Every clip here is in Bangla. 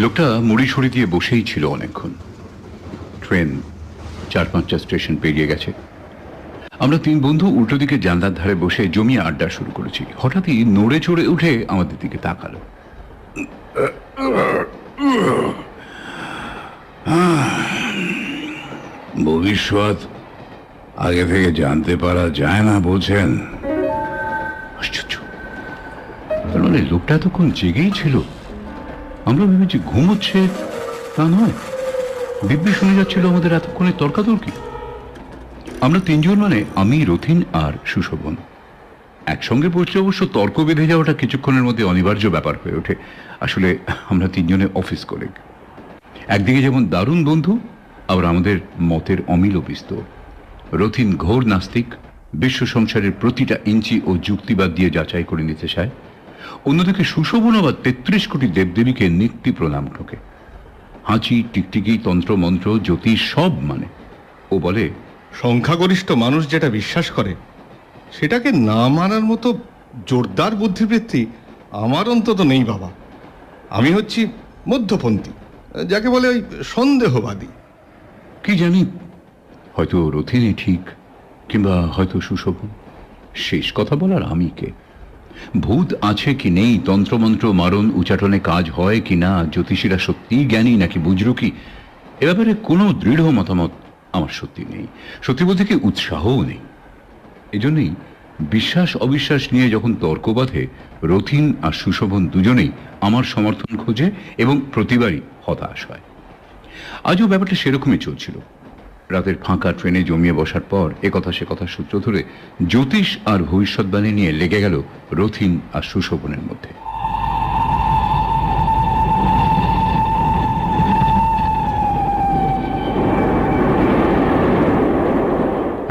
লোকটা মুড়ি ছড়ি দিয়ে বসেই ছিল অনেকক্ষণ। ট্রেন 4-5টা স্টেশন পেরিয়ে গেছে। আমরা তিন বন্ধু উল্টো দিকে জানলার ধারে বসে জমিয়ে আড্ডা শুরু করেছি। হঠাৎই নড়ে চড়ে উঠে আমাদের দিকে তাকালো। ভবিষ্যৎ আগে থেকে জানতে পারা যায় না, বলছেন? আশ্চর্য, তার মানে লোকটা এতক্ষণ জেগেই ছিল। আমরা ভেবেছি ঘুমোচ্ছে, তা নয়। দিব্যি শুনে যাচ্ছিল আমাদের এতক্ষণে তর্কাতর্কি। আমরা তিনজন, মানে আমি, রথিন আর সুশোভন, একসঙ্গে বসলে অবশ্য তর্ক বেঁধে যাওয়াটা কিছুক্ষণের মধ্যে অনিবার্য ব্যাপার হয়ে ওঠে। আসলে আমরা তিনজনে অফিস কলিগ। একদিকে যেমন দারুণ বন্ধু, আবার আমাদের মতের অমিল বিস্তর। রথিন ঘোর নাস্তিক, বিশ্ব সংসারের প্রতিটা ইঞ্চি ও যুক্তিবাদ দিয়ে যাচাই করে নিতে চায়। অন্যদিকে সুশোভন আবার 33 কোটি দেবদেবীকে নিত্যি প্রণাম ঠোকে। হাঁচি, টিকটিকি, তন্ত্রমন্ত্র, জ্যোতিষ সব মানে। ও বলে, সংখ্যাগরিষ্ঠ মানুষ যেটা বিশ্বাস করে সেটাকে না মানার মতো জোরদার বুদ্ধিবৃত্তি আমার অন্তত নেই বাবা। আমি হচ্ছি মধ্যপন্থী, যাকে বলে ওই সন্দেহবাদী। কি জানি, হয়তো রথিনই ঠিক, কিংবা হয়তো সুশোভন। শেষ কথা বলার আমি কে? ভূত আছে কি নেই, তন্ত্রমন্ত্র মারণ উচাটনে কাজ হয় কি না, জ্যোতিষীরা সত্যিই জ্ঞানী নাকি বুজরুকি, এ ব্যাপারে কোনো দৃঢ় মতামত আমার সত্যি নেই। সত্যি বলতে কি, উৎসাহও নেই। এজন্যই বিশ্বাস অবিশ্বাস নিয়ে যখন তর্ক বাঁধে, রথিন আর সুশোভন দুজনেই আমার সমর্থন খোঁজে এবং প্রতিবারই হতাশ হয়। আজও ব্যাপারটা সেরকমই চলছিল। রাতের ফাঁকা ট্রেনে জমিয়ে বসার পর একথা সে কথা সূত্র ধরে জ্যোতিষ আর ভবিষ্যৎবাণী নিয়ে লেগে গেল রথিন আর সুশোভনের মধ্যে।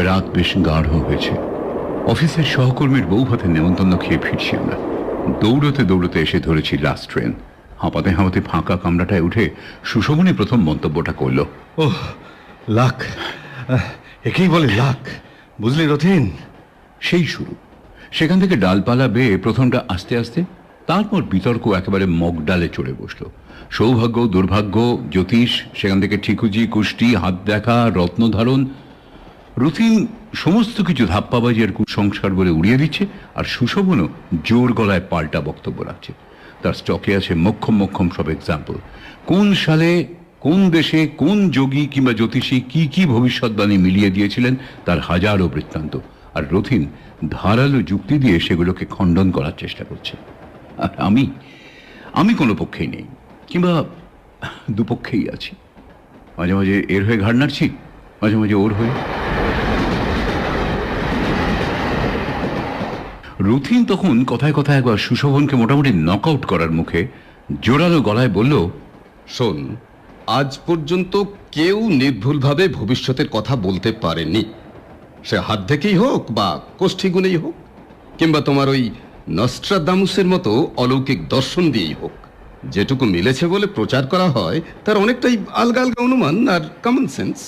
রাত বেশ গাঢ় হয়েছে। অফিসের সহকর্মীর বউ ভাতের নেমন্তন্ন খেয়ে ফিরছি আমরা। দৌড়তে দৌড়তে এসে ধরেছি লাস্ট ট্রেন। হাঁপাতে হাঁপাতে ফাঁকা কামরাটায় উঠে সুশোভনই প্রথম মন্তব্যটা করল। ওহ, লাক, একেই বলে লাক, বুঝলি রথিন? সেই শুরু। সেখান থেকে ডালপালা বেয়ে প্রথমটা আস্তে আস্তে, তারপর বিতর্ক একেবারে মগডালে চড়ে বসলো। সৌভাগ্য, দুর্ভাগ্য, জ্যোতিষ, সেখান থেকে ঠিকুজি, কুষ্টি, হাত দেখা, রত্নধারণ। রথিন সমস্ত কিছু ধাপ্পাবাজি আর কুসংস্কার বলে উড়িয়ে দিচ্ছে, আর সুশোভনও জোর গলায় পাল্টা বক্তব্য রাখছে। তার স্টকে আছে মক্ষম মক্ষম সব এক্সাম্পল। কোন সালে, কোন দেশে, কোন যোগী কিংবা জ্যোতিষী কি কি ভবিষ্যৎবাণী মিলিয়ে দিয়েছিলেন তার হাজারো বৃত্তান্ত। আর রথিন ধারালো যুক্তি দিয়ে সেগুলোকে খণ্ডন করার চেষ্টা করছে। আর আমি কোনো পক্ষেই নেই, কিংবা দুপক্ষেই আছি। মাঝে মাঝে এর হয়ে ঘাড় নাড়ছি, মাঝে মাঝে ওর হয়ে। রথিন তখন কথায় কথায় একবার সুশোভনকে মোটামুটি নক আউট করার মুখে জোরালো গলায় বলল, শোন, আজ পর্যন্ত কেউ নির্ভুলভাবে ভবিষ্যতের কথা বলতে পারেনি। সে হাত দেখেই হোক বা কোষ্ঠী গুণেই হোক, কিংবা তোমার ওই নস্ট্রাদামুসের মতো অলৌকিক দর্শন দিয়েই হোক। যেটুকু মিলেছে বলে প্রচার করা হয় তার অনেকটাই আলগা আলগা অনুমান আর কমন সেন্স।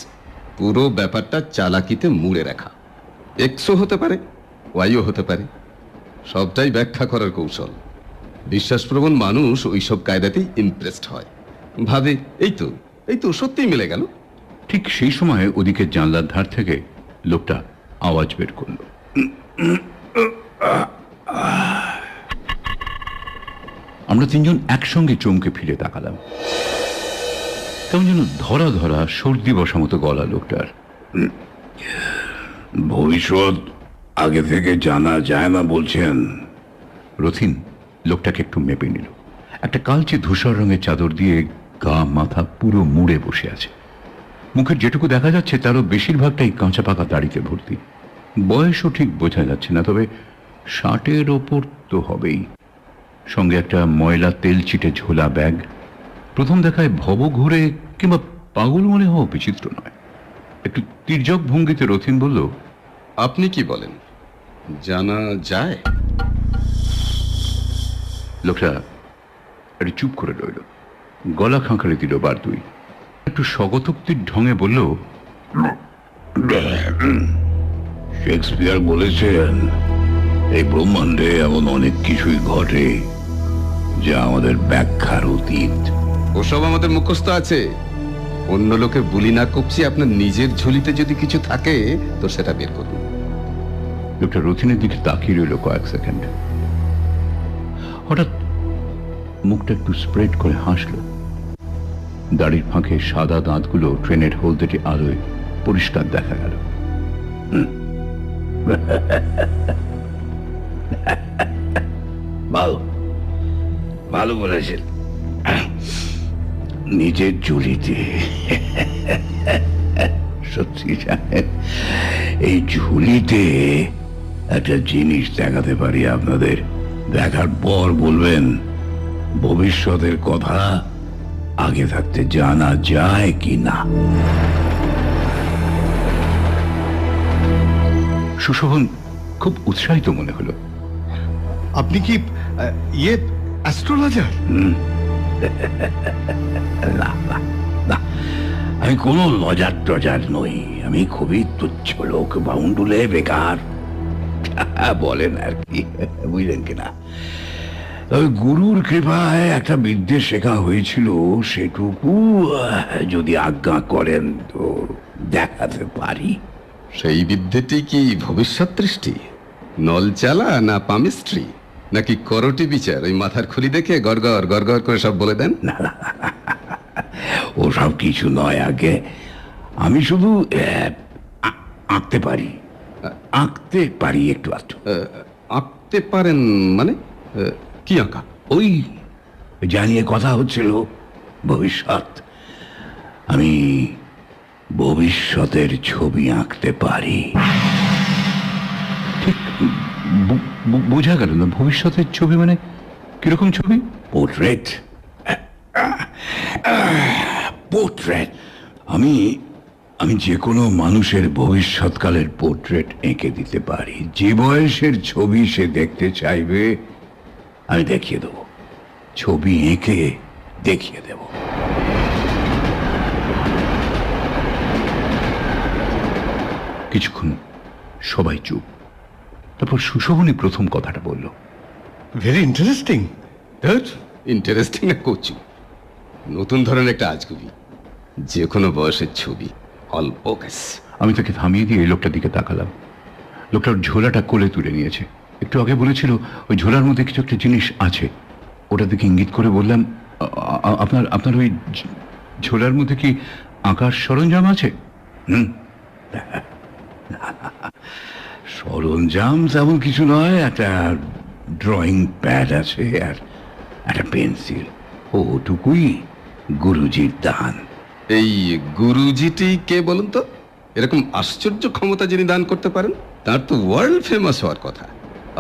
পুরো ব্যাপারটা চালাকিতে মুড়ে রাখা। এক্সও হতে পারে, ওয়াইও হতে পারে, সবটাই ব্যাখ্যা করার কৌশল। বিশ্বাসপ্রবণ মানুষ ওইসব কায়দাতেই ইমপ্রেসড হয়, ভাবে এই তো সত্যিই মিলে গেল। ঠিক সেই সময় ওদিকে জানলার ধার থেকে লোকটা আওয়াজ বের করল। আমরা তিনজন একসঙ্গে চমকে ফিরে তাকালাম। কেমন যেন ধরা ধরা সর্দি বসা মতো গলা লোকটার। ভবিষ্যৎ আগে থেকে জানা যায় না, বলছেন? রথিন লোকটাকে একটু মেপে নিল। একটা কালচে ধূসর রঙের চাদর দিয়ে গা মাথা পুরো মুড়ে বসে আছে। মুখের যেটুকু দেখা যাচ্ছে তারও বেশিরভাগটাই কাঁচা পাকা দাড়িতে ভর্তি। বয়সও ঠিক বোঝা যাচ্ছে না, তবে 60-এর ওপর তো হবেই। সঙ্গে একটা ময়লা তেল চিটে ঝোলা ব্যাগ। প্রথম দেখায় ভব ঘুরে কিংবা পাগল মনে হওয়া বিচিত্র নয়। একটু তির্যক ভঙ্গিতে রথিন বলল, আপনি কি বলেন, জানা যায়? লোকটা একটু চুপ করে রইল, গলা খাঁকারে দিল বার দুই। একটু স্বগতোক্তির ঢঙে বলল, শেক্সপিয়ার বলেছেন এই ব্রহ্মাণ্ডে এমন অনেক কিছুই ঘটে যা আমাদের ব্যাখ্যার অতীত। ওসব আমাদের মুখস্থ আছে। অন্য লোকের বুলি না কপছি, আপনার নিজের ঝুলিতে যদি কিছু থাকে তো সেটা বের করুন। লোকটা রথিনের দিকে তাকিয়ে রইল কয়েক সেকেন্ড, হঠাৎ মুখটা একটু স্প্রেড করে হাসলো। দাড়ির ফাঁকে সাদা দাঁতগুলো ট্রেনের হলদেটে আলোয় পরিষ্কার দেখা গেল। ভালো ভালো বলেছেন, নিজের ঝুলিতে। সত্যি জানেন, এই ঝুলিতে একটা জিনিস দেখাতে পারি আপনাদের। দেখার পর বলবেন ভবিষ্যতের কথা আগে থাকতে জানা যায় কি না। সুশোভন খুব উৎসাহিত মনে হলো। আপনি কি অ্যাস্ট্রোলজার? না না না, আমি কোনো লজার টজার নই। আমি খুবই তুচ্ছ লোক, বাউন্ডুলে বেকার বলেন আর কি, বুঝলেন কিনা। তবে গুরুর কৃপায় একটা বিদ্যে শেখা হয়েছিল, সেটুকু যদি আজ্ঞা করেন তো দেখাতে পারি। সেই বিদ্যেটি কি ভবিষ্যৎ দৃষ্টি, নল চালা না পামিস্ট্রি, নাকি করটি বিচার? ওই মাথার খুলি দেখে গড়গড় গড়গড় করে সব বলে দেন? ওসব কিছু নয়। আগে আমি শুধু আঁকতে পারি, আঁকতে পারি একটু আধটু। আঁকতে পারেন মানে? কি আঁকা? ওই জানিয়ে কথা হচ্ছিল ভবিষ্যৎ। আমি ভবিষ্যতের ছবি আঁকতে পারি। ঠিক বোঝা গেল না। ভবিষ্যতের ছবি মানে কিরকম ছবি? Portrait, portrait. আমি আমি যে কোনো মানুষের ভবিষ্যৎকালের পোর্ট্রেট এঁকে দিতে পারি। যে বয়সের ছবি সে দেখতে চাইবে আমি দেখিয়ে দেব, ছবি এঁকে দেখিয়ে দেব। কিছুক্ষণ সবাই চুপ। তারপর সুশোভনী প্রথম কথাটা বলল। Very interesting. ইন্টারেস্টিং না কচু, নতুন ধরনের একটা আজগুবি। যে কোনো বয়সের ছবি, অল বোগাস। আমি তাকে থামিয়ে দিয়ে এই লোকটার দিকে তাকালাম। লোকটার ঝোলাটা কোলে তুলে নিয়েছে। একটু আগে বলেছিল ওই ঝোলার মধ্যে কিছু একটা জিনিস আছে। ওটার দিকে ইঙ্গিত করে বললাম, আপনার আপনার ওই ঝোলার মধ্যে কি আঁকার সরঞ্জাম আছে? সরঞ্জাম তেমন কিছু নয়, একটা ড্রয়িং প্যাড আছে আর একটা পেন্সিল। ওটুকুই গুরুজির দান। এই গুরুজিটি কে বলুন তো? এরকম আশ্চর্য ক্ষমতা যিনি দান করতে পারেন, তার তো ওয়ার্ল্ড ফেমাস হওয়ার কথা।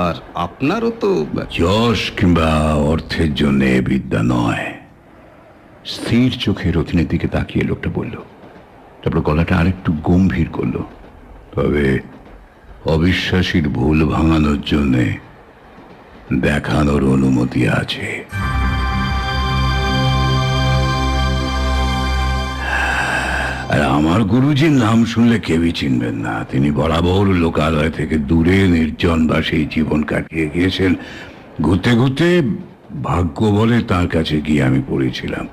আর আপনারও তো যশ কিংবা অর্থের জন্য বিদ্যা নয়। স্থির চোখে রথিনের দিকে তাকিয়ে লোকটা বলল। তারপর গলাটা আরেকটু গম্ভীর করলো। তবে অবিশ্বাসীর ভুল ভাঙানোর জন্যে দেখানোর অনুমতি আছে। আর আমার গুরুজির নাম শুনলে কেউই চিনবেন না। তিনি বরাবর লোকালয় থেকে দূরে নির্জন বাসে জীবন কাটিয়ে গিয়েছেন। ঘুরতে ঘুরতে ভাগ্য বলে তার কাছে গিয়ে আমি পড়েছিলাম।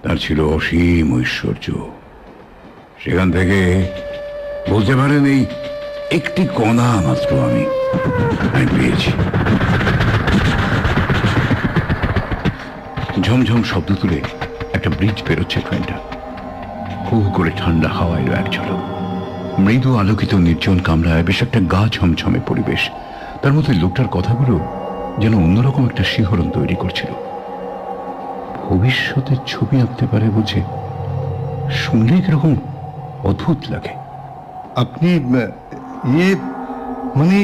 তার ছিল অসীম ঐশ্বর্য। সেখান থেকে বলতে পারেন এই একটি কণা মাত্র আমি পেয়েছি। ঝমঝম শব্দ তুলে একটা ব্রিজ পেরোচ্ছে ট্রেনটা। হু হু করে ঠান্ডা হাওয়া এলো এক ঝলক। মৃদু আলোকিত নির্জন কামরায় বেশ একটা গা ছমছমে পরিবেশ। তার মধ্যে লোকটার কথাগুলো যেন অন্যরকম একটা শিহরণ তৈরি করছিল। ভবিষ্যতের ছবি আঁকতে পারে বুঝে শুনলে কিরকম অদ্ভুত লাগে। আপনি মানে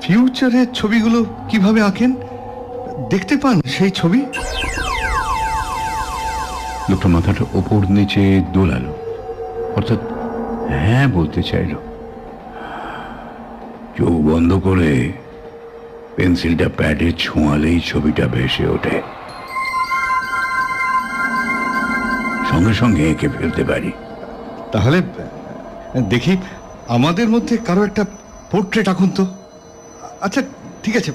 ফিউচারের ছবিগুলো কিভাবে আঁকেন? দেখতে পান সেই ছবি? লোকটা মাথাটা ওপর নিচে দোলালো, অর্থাৎ হ্যাঁ বলতে চাইল। চোখ বন্ধ করে পেন্সিলটা প্যাডে ছোঁয়ালেই ছবিটা ভেসে ওঠে। সঙ্গে সঙ্গে এঁকে ফেলতে পারি। তাহলে দেখি আমাদের মধ্যে কারো একটা পোর্ট্রেট আঁকুন তো। আচ্ছা ঠিক আছে,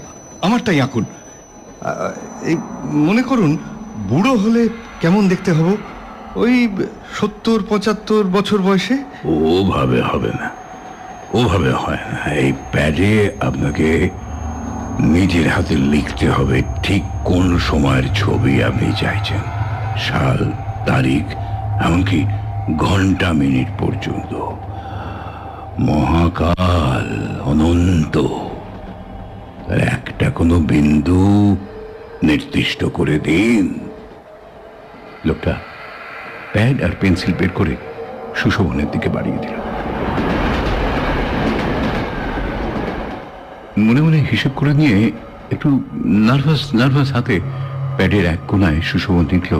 আমারটাই আঁকুন। এই মনে করুন বুড়ো হলে কেমন দেখতে হব? ওই 70-75 বছর বয়সে? ওভাবে হবে না, ওভাবে হয় না। এই প্যাডে আপনাকে নিজের হাতে লিখতে হবে ঠিক কোন সময়ের ছবি আপনি চাইছেন, সাল, তারিখ, এমনকি ঘন্টা মিনিট পর্যন্ত। মহাকাল, অনন্ত, তার একটা কোনো বিন্দু নির্দিষ্ট করে দিন। লোকটা প্যাড আর পেন্সিল বের করে সুশোভনের দিকে বাড়িয়ে দিল। মনে মনে হিসেব করে নিয়ে একটু নার্ভাস হাতে প্যাডের এক কোনায় সুশোভন লিখল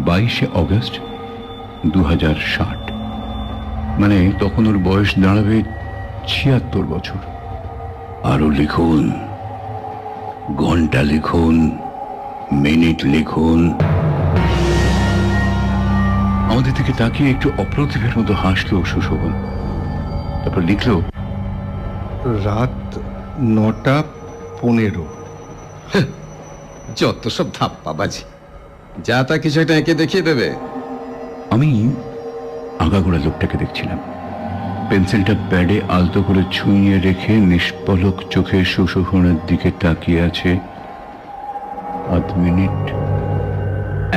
22শে অগস্ট 2060। মানে তখন ওর বয়স দাঁড়াবে 76 বছর। আরো লিখুন, ঘন্টা লিখুন, মিনিট লিখুন। আমাদের দিকে তাকিয়ে একটু অপ্রতিভের মতো হাসলো সুশোভন। তারপর লিখল রাত 9:15। যত সব ধাপ্পাবাজি, যা তা কিছু একটা এঁকে দেখিয়ে দেবে। আমি আগাগোড়া লোকটাকে দেখছিলাম। পেন্সিলটা প্যাডে আলতো করে ছুঁয়ে রেখে নিষ্পলক চোখে সুশোভনের দিকে তাকিয়ে আছে। 1 মিনিট,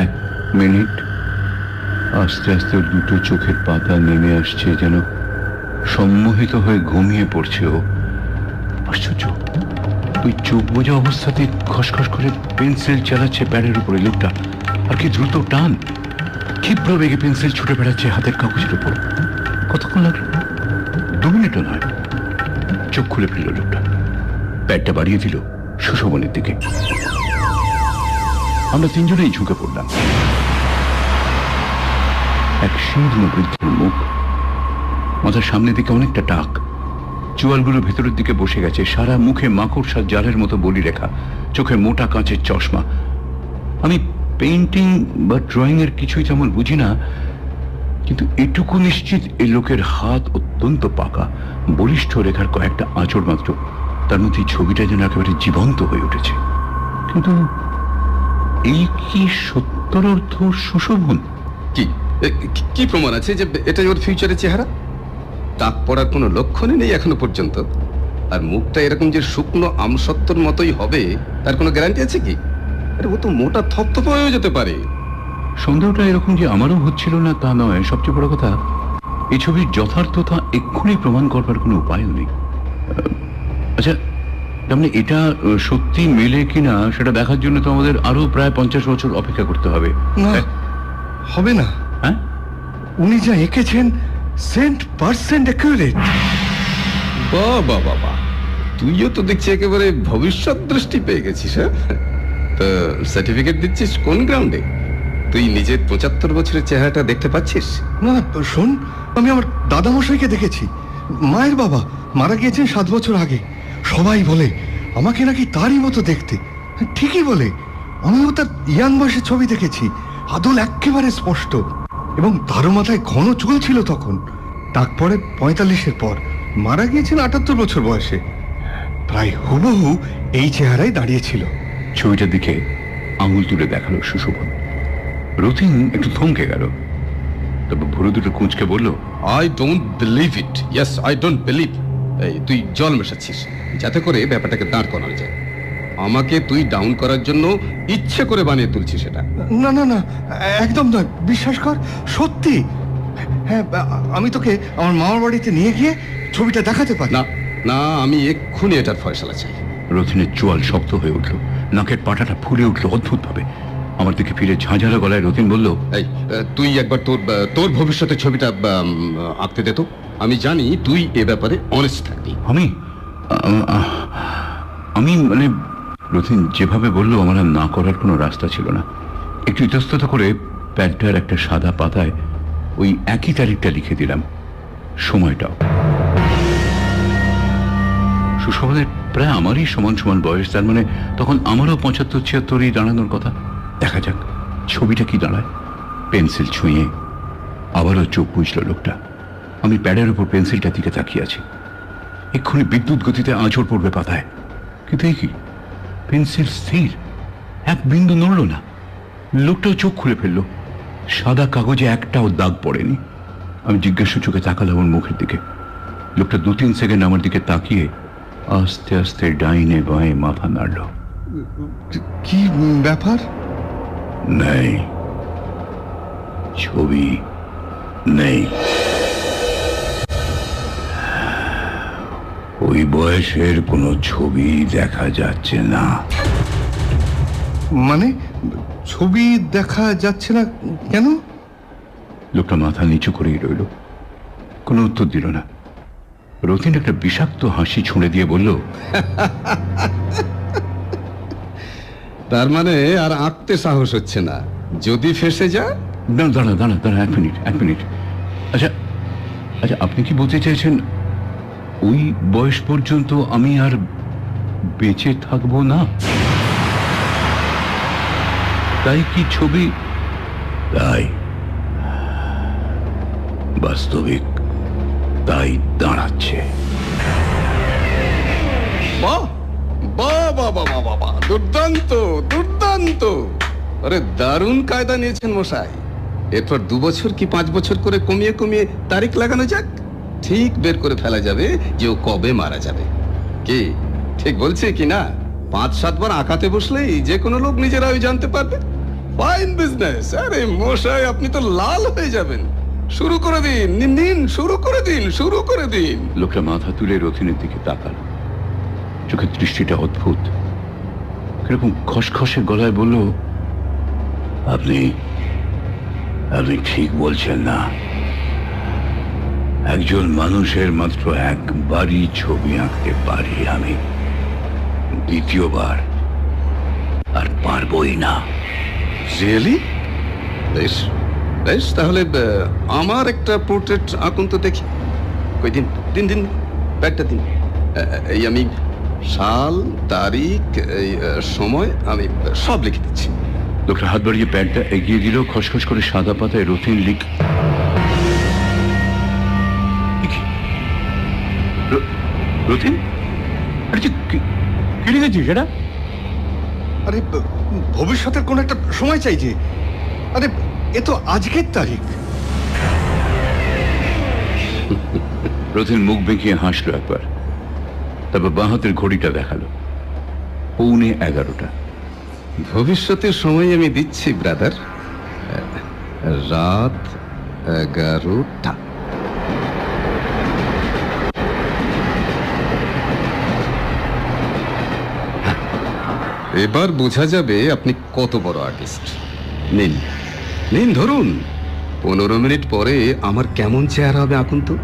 1 মিনিট, আস্তে আস্তে ওর দুটো চোখের পাতা নেমে আসছে, যেন সম্মোহিত হয়ে ঘুমিয়ে পড়ছে ও। আশ্চর্য, ওই চোখ বোঝা অবস্থাতে খসখস করে পেন্সিল চালাচ্ছে প্যাডের উপরে লোকটা। আর কি দ্রুত টান! ক্ষিপ্র বেগে পেন্সিল ছুটে বেড়াচ্ছে হাতের কাগজের উপর। কতক্ষণ লাগলো? 2 মিনিটও নয়। চোখ খুলে ফেলল লোকটা, প্যাডটা বাড়িয়ে দিল সুশোভনের দিকে। আমরা তিনজনেই ঝুঁকে পড়লাম। এক শীর্ণ বৃদ্ধের মুখ, মাথার সামনের দিকে অনেকটা টাক, চুয়ালগুলো ভেতরের দিকে বসে গেছে, সারা মুখে মাকড়সার জালের মতো বলি রেখা, চোখে মোটা কাঁচের চশমা। আমি পেইন্টিং বা ড্রয়িং এর কিছুই তেমন বুঝি না, কিন্তু এটুকু নিশ্চিত এই লোকের হাত অত্যন্ত পাকা, বলিষ্ঠ রেখার কয়েকটা আঁচড় মাত্র। তার মধ্যে ছবিটা যেন একেবারে জীবন্ত হয়ে উঠেছে। কিন্তু এই কি সত্যর অর্থ সুশোভন? কি কি প্রমাণ আছে যে এটাই ওর ফিউচারের চেহারা? দাগ পড়ার কোনো লক্ষণই নেই এখনো পর্যন্ত। আর মুখটা এরকম যে শুকনো আমসত্ত্বর মতোই হবে তার কোনো গ্যারান্টি আছে কি? আরে ও তো মোটা থপথপ হয়ে যেতে পারে। সন্দেহটা এরকম যে আমারও হচ্ছিল না তা নয়, সবচেয়ে বড় কথা এই ছবির যথার্থতা এক্ষুনি প্রমাণ করবার কোনো উপায়ও নেই। আচ্ছা, তার মানে এটা সত্যি মেলে কিনা সেটা দেখার জন্য তো আমাদের আরো প্রায় 50 বছর অপেক্ষা করতে হবে। না, হবে না। হ্যাঁ, উনি যা এঁকেছেন 100% অ্যাকুরেট। বাবা বাবা, তুইও তো দেখছি একেবারে ভবিষ্যৎ দৃষ্টি পেয়ে গেছিস। হ্যাঁ, তো সার্টিফিকেট দিচ্ছিস কোন গ্রাউন্ডে? তুই নিজের 75 বছরের চেহারাটা দেখতে পাচ্ছিস? না না, শোন, আমি আমার দাদামশাইকে দেখেছি। মায়ের বাবা মারা গিয়েছেন 7 বছর আগে। সবাই বলে আমাকে নাকি তারই মতো দেখতে। ঠিকই বলে, আমিও তার ইয়াং বয়সের ছবি দেখেছি। আদল একেবারে স্পষ্ট, এবং তারও মাথায় ঘন চুল ছিল তখন। তারপরে 45-এর পর মারা গিয়েছেন 78 বছর বয়সে। প্রায় হুবহু এই চেহারাই দাঁড়িয়েছিল। ছবিটার দিকে আঙুল তুলে দেখালো সুশোভন। রথিন একটু থমকে গেল, তবে ভুরু দুটো কুঁচকে বলল, I don't believe it. Yes, I don't believe. এই তুই জল মেশাচ্ছিস যাতে করে ব্যাপারটাকে দাঁড় করানো যায়। আমাকে তুই ডাউন করার জন্য ইচ্ছে করে বানিয়ে তুলছিস সেটা। না না না, একদম নয়, বিশ্বাস কর, সত্যি। হ্যাঁ, আমি তোকে আমার মামার বাড়িতে নিয়ে গিয়ে ছবিটা দেখাতে পারি। না না, আমি এক্ষুনি এটার ফয়সালা চাই। রথিনের চোয়াল শক্ত হয়ে উঠল, নাকের পাটাটা ফুলে উঠল অদ্ভুত ভাবে। আমার দিকে ফিরে ঝাঁঝালো গলায় রথিন বলল, এই তুই একবার তোর ভবিষ্যতের ছবিটা আঁকতে দে তো। আমি জানি তুই এ ব্যাপারে অনেস্ট থাকবি। আমি মানে রথিন যেভাবে বললো আমার আর না করার কোনো রাস্তা ছিল না। একটু ইতস্তত করে প্যাডটার একটা সাদা পাতায় ওই একই তারিখটা লিখে দিলাম, সময়টাও। সুশোভনের প্রায় আমারই সমান সমান বয়স, তার মানে তখন আমারও 75-76ই দাঁড়ানোর কথা। দেখা যাক ছবিটা কি দাঁড়ায়। পেন্সিল ছুঁয়ে আবারও চোখ বুঝল লোকটা। আমি প্যাডের উপর পেন্সিলটা দিকে তাকিয়ে আছি। এক্ষুনি বিদ্যুৎ গতিতে আঁচড় পড়বে পাতায়, কিন্তু এই কি, পেন্সিল স্থির, এক বিন্দু নড়ল না। লোকটাও চোখ খুলে ফেললো। সাদা কাগজে একটাও দাগ পড়েনি। আমি জিজ্ঞাসা চোখে তাকালাম ওর মুখের দিকে। লোকটা 2-3 সেকেন্ড আমার দিকে তাকিয়ে আস্তে আস্তে ডাইনে বাঁয়ে মাথা নাড়ল। কি ব্যাপার? নেই, ছবি নেই। ওই বয়সের কোনো ছবি দেখা যাচ্ছে না। মানে ছবি দেখা যাচ্ছে না কেন? লোকটা মাথা নিচু করেই রইল, কোনো উত্তর দিল না। রতিন একটা বিষাক্ত হাসি ছুঁড়ে দিয়ে বলল, তার মানে আর আঁকতে সাহস হচ্ছে না, যদি ফেসে যা। দাঁড়া দাঁড়া দাঁড়া দাঁড়া, এক মিনিট। আচ্ছা আচ্ছা, আপনি কি বলতে চাইছেন ওই বয়স পর্যন্ত আমি আর বেঁচে থাকবো না? তাই কি ছবি? তাই, বাস্তবিক তাই দাঁড়াচ্ছে। বাহ বাহ বাহ বাহ বাহ বাহ বাহ, দুর্দান্ত দুর্দান্ত! আরে দারুণ কায়দা নিয়েছেন মশাই। এরপর 2 বছর কি 5 বছর করে কমিয়ে কমিয়ে তারিখ লাগানো যাক, ঠিক বের করে ফেলা যাবে যে ও কবে মারা যাবে। কি ঠিক বলছে কি না? 5-7 বার আঁকাতে বসলেই যে কোনো লোক নিজেরাই জানতে পারবে। Fine business. আরে মশাই, আপনি তো লাল হয়ে যাবেন। শুরু করে দিন, নিন, শুরু করে দিন। লোকটা মাথা তুলে রথিনের দিকে তাকাল। চোখের দৃষ্টিটা অদ্ভুত, কিরকম খসখসে গলায় বলল, আপনি আপনি ঠিক বলছেন না। একজন মানুষের মাত্র একবারই ছবি আঁকতে পারি আমি, দ্বিতীয়বার আর পারবই না। রিয়েলি? বেশ বেশ, তাহলে আমার একটা পোর্ট্রেট আঁকুন তো দেখি। কই দিন দিন দিন, ব্যাগটা দিন। এই আমি সাল, তারিখ, এই সময় আমি সব লিখে দিচ্ছি। লোকটা হাত বাড়িয়ে প্যাডটা এগিয়ে দিল। খসখস করে সাদা পাতায় রথিন রথিন, আরে কি লিখেছিস সেটা? আরে ভবিষ্যতের কোন একটা সময় চাইছে। আরে এ তো আজকের তারিখ। রথিন মুখ বেঁকিয়ে হাসলো একবার, তারপর বাঁ হাতের ঘড়িটা দেখালো। 11:45। ভবিষ্যতের সময় আমি দিচ্ছি ব্রাদার, রাত 11টা। এবার বোঝা যাবে আপনি কত বড় আর্টিস্ট। নিন নিন, ধরুন। 15 মিনিট পরে আমার কেমন চেহারা হবে আঁকুন তো।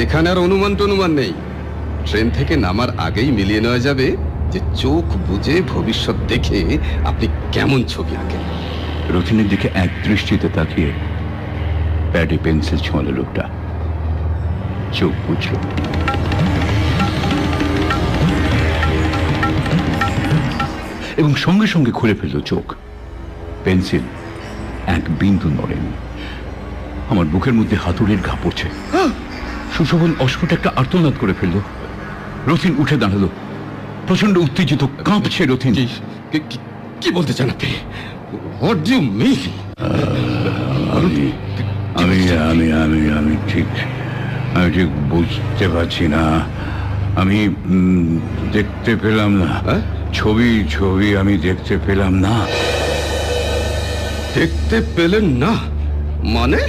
এখানে আর অনুমান টনুমান নেই। ট্রেন থেকে নামার আগেই মিলিয়ে নেওয়া যাবে যে চোখ বুজে ভবিষ্যৎ দেখে আপনি কেমন ছবি আঁকেন। রথিনের দিকে এক দৃষ্টিতে তাকিয়ে প্যাডে পেন্সিল ছোঁয়ালো লোকটা। চোখ বুঝল। এবং সঙ্গে সঙ্গে খুলে ফেলল চোখ। পেন্সিল এক বিন্দু নড়েনি। আমার বুকের মধ্যে হাতুড়ির ঘা পড়ছে। সুশোভন অস্ফুট একটা আর্তনাদ করে ফেলল। রথিন উঠে দাঁড়ালো, প্রচন্ড উত্তেজিত, কাঁপছে রথিন। কি বলতে চান আপনি? What do you mean? আমি ঠিক বুঝতে পারছি না। আমি দেখতে পেলাম না। ছবি আমি দেখতে পেলাম না। দেখতে পেলেন না মানে?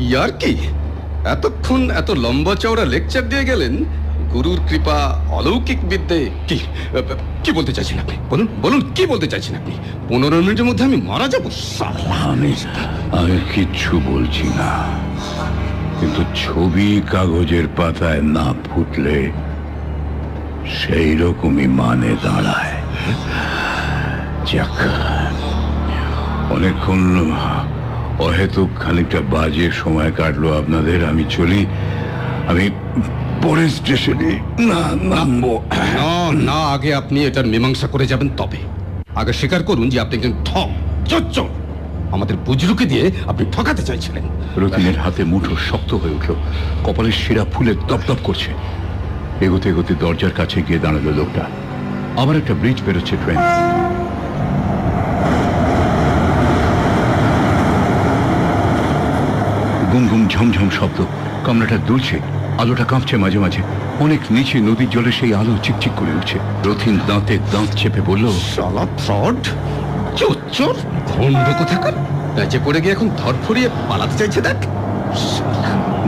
ইয়ার কি? এতক্ষণ এত লম্বা চওড়া লেকচার দিয়ে গেলেন, গুরুর কৃপা, অলৌকিক বিদ্যে। কি বলতে চাইছেন আপনি? বলুন বলুন, কি বলতে চাইছেন আপনি? 15 মিনিটের মধ্যে আমি মারা যাবো? আমি কিচ্ছু বলছি না, কিন্তু ছবি কাগজের পাতায় না ফুটলে সেই রকমই মানে দাঁড়ায়। যাক, অনেকক্ষণ অহেতুক খানিকটা বাজে সময় কাটলো আপনাদের। আমি চলি। আমি পরের স্টেশনে নামবো। না, আগে আপনি এটার মীমাংসা করে যাবেন। তবে আগে স্বীকার করুন যে আপনি একজন ঠক, চোর। আমাদের বুজরুকে দিয়ে আপনি ঠকাতে চাইছিলেন। রতিনের হাতে মুঠো শক্ত হয়ে উঠল, কপালের শিরা ফুলে দপদপ করছে। এগোতে এগোতে দরজার কাছে গিয়ে দাঁড়ালো লোকটা। আবার একটা ব্রিজ বেরোচ্ছে ট্রেন। গুম গুম ঝমঝম শব্দ, কামরাটা দুলছে, আলোটা কাঁপছে মাঝে মাঝে, অনেক নিচে নদীর জলে সেই আলো চিকচিক করে উঠছে। রথিন দাঁতে দাঁত চেপে বলল, শালা ফ্রড, চোর, ভণ্ড কোথাকার, প্যাচে পড়ে গিয়ে এখন ধরফড়িয়ে পালাতে চাইছে দেখ।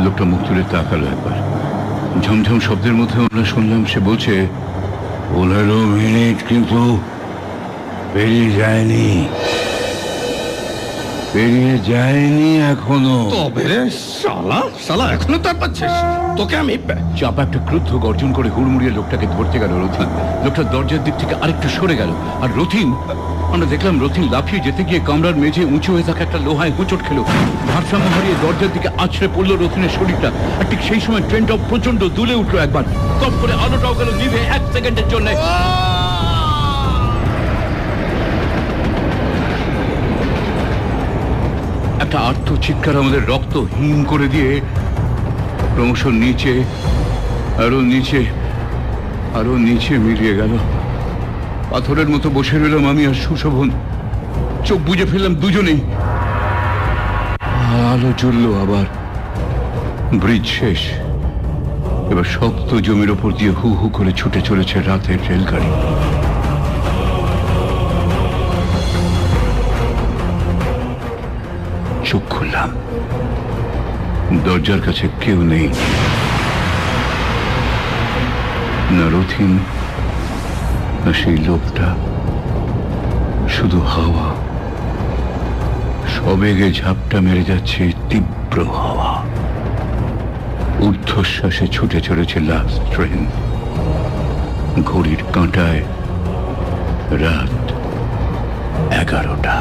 লোকটা মুখ তুলে তাকালো একবার। ঝমঝম শব্দের মধ্যে আমরা শুনলাম সে বলছে, 15 মিনিট কিন্তু পেরিয়ে যায়নি, পেরিয়ে যায়নি এখনো। তবে রে শালা এখনো তার পাচ্ছিস, তোকে আমি চাপা একটা ক্রুদ্ধ গর্জন করে হুড়মুড়িয়ে লোকটাকে ধরতে গেল রথিন। লোকটা দরজার দিক থেকে আরেকটু সরে গেল, আর রথিন, আমরা দেখলাম রথিন লাফিয়ে যেতে গিয়ে কামরার মেঝে উঁচু হয়ে থাকা একটা লোহায় হোঁচট খেলো, ভারসাম্য হারিয়ে দরজার দিকে আছড়ে পড়লো রথিনের শরীরটা। আর ঠিক সেই সময় ট্রেনটাও প্রচন্ড দুলে উঠলো একবার, টপ করে আলোটাও গেল নিভে 1 সেকেন্ডের জন্য। একটা আর্ত চিৎকার আমাদের রক্ত হিম করে দিয়ে ক্রমশ নিচে, আরো নিচে, আরো নিচে মিলিয়ে গেল। পাথরের মতো বসে রইলাম আমি আর সুশোভন, চোখ বুজে ফেললাম দুজনেই। আলো জ্বললো আবার, ব্রিজ শেষ, এবার শক্ত জমির ওপর দিয়ে হু হু করে ছুটে চলেছে রাতের রেলগাড়ি। চোখ খুললাম, দরজার কাছে কেউ নেই, না রথিন, না সেই লোকটা, শুধু হাওয়া, সবেগে ঝাপটা মেরে যাচ্ছে তীব্র হাওয়া। ঊর্ধ্বশ্বাসে ছুটে চলেছে লাস্ট ট্রেন। ঘড়ির কাঁটায় রাত 11টা।